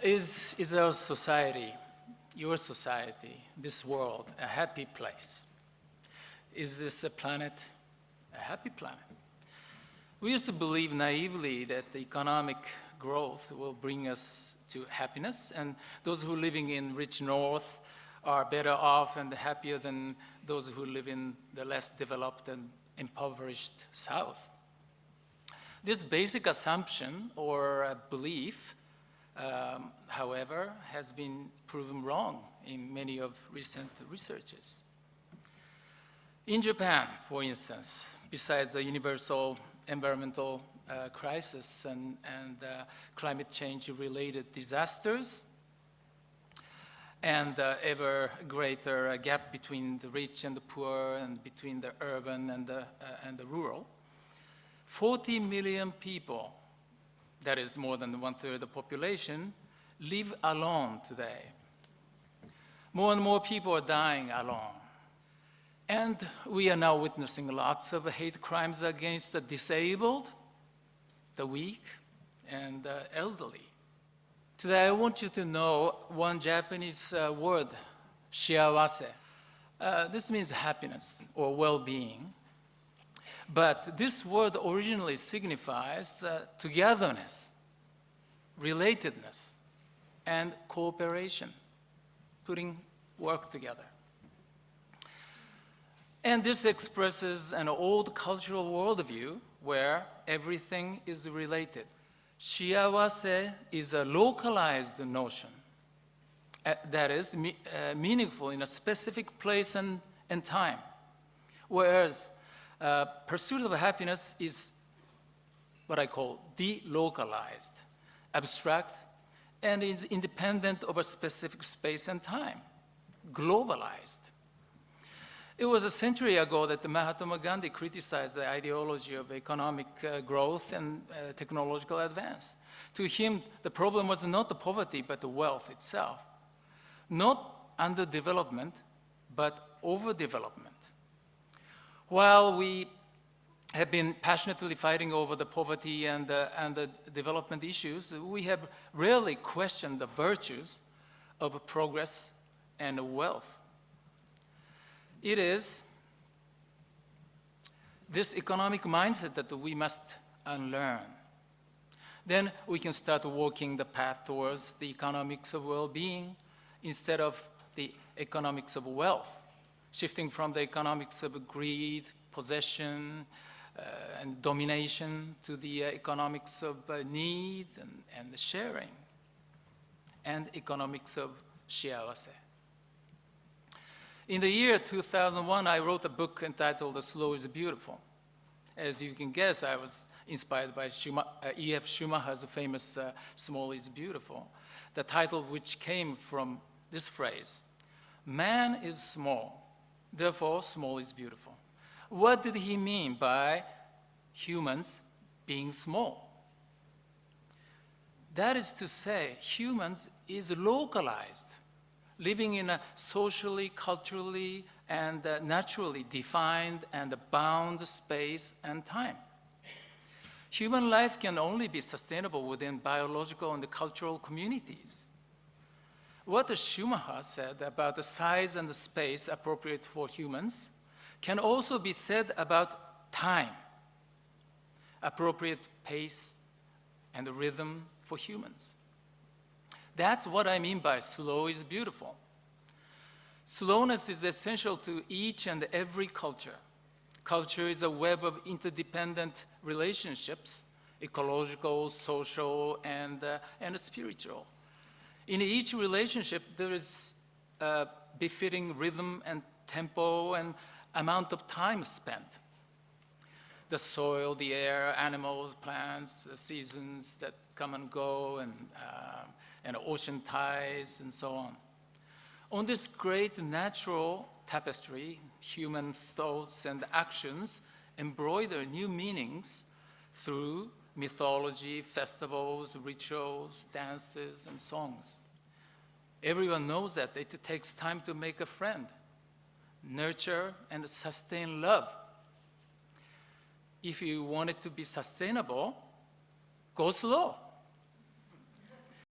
Is our society, your society, this world, a happy place? Is this a planet a happy planet? We used to believe naively that the economic growth will bring us to happiness, and those who are living in rich north are better off and happier than those who live in the less developed and impoverished south. This basic assumption or belief, however, has been proven wrong in many of recent researches. In Japan, for instance, besides the universal environmental crisis and climate change-related disasters, and ever greater gap between the rich and the poor, and between the urban and the rural, 40 million people, that is more than 1/3 of the population, live alone today. More and more people are dying alone. And we are now witnessing lots of hate crimes against the disabled, the weak, and the elderly. Today, I want you to know one Japanese word, shiawase. This means happiness or well-being. But this word originally signifies togetherness, relatedness, and cooperation, putting work together. And this expresses an old cultural worldview where everything is related. Shiawase is a localized notion that is meaningful in a specific place and time, whereas pursuit of happiness is what I call delocalized, abstract, and is independent of a specific space and time, globalized. It was a century ago that Mahatma Gandhi criticized the ideology of economic growth and technological advance. To him, the problem was not the poverty, but the wealth itself. Not underdevelopment, but overdevelopment. While we have been passionately fighting over the poverty and the development issues, we have rarely questioned the virtues of progress and wealth. It is this economic mindset that we must unlearn. Then we can start walking the path towards the economics of well-being instead of the economics of wealth, shifting from the economics of greed, possession, and domination to the economics of need and sharing, and economics of shiawase. In the year 2001, I wrote a book entitled Slow is Beautiful. As you can guess, I was inspired by E.F. Schumacher's famous Small is Beautiful, the title of which came from this phrase: man is small, therefore small is beautiful. What did he mean by humans being small? That is to say, humans is localized, living in a socially, culturally, and naturally defined and bound space and time. Human life can only be sustainable within biological and cultural communities. What Schumacher said about the size and the space appropriate for humans can also be said about time, appropriate pace and rhythm for humans. That's what I mean by slow is beautiful. Slowness is essential to each and every culture. Culture is a web of interdependent relationships, ecological, social, and spiritual. In each relationship, there is a befitting rhythm and tempo and amount of time spent. The soil, the air, animals, plants, the seasons that come and go, and ocean tides, and so on. On this great natural tapestry, human thoughts and actions embroider new meanings through mythology, festivals, rituals, dances, and songs. Everyone knows that it takes time to make a friend, nurture, and sustain love. If you want it to be sustainable, go slow.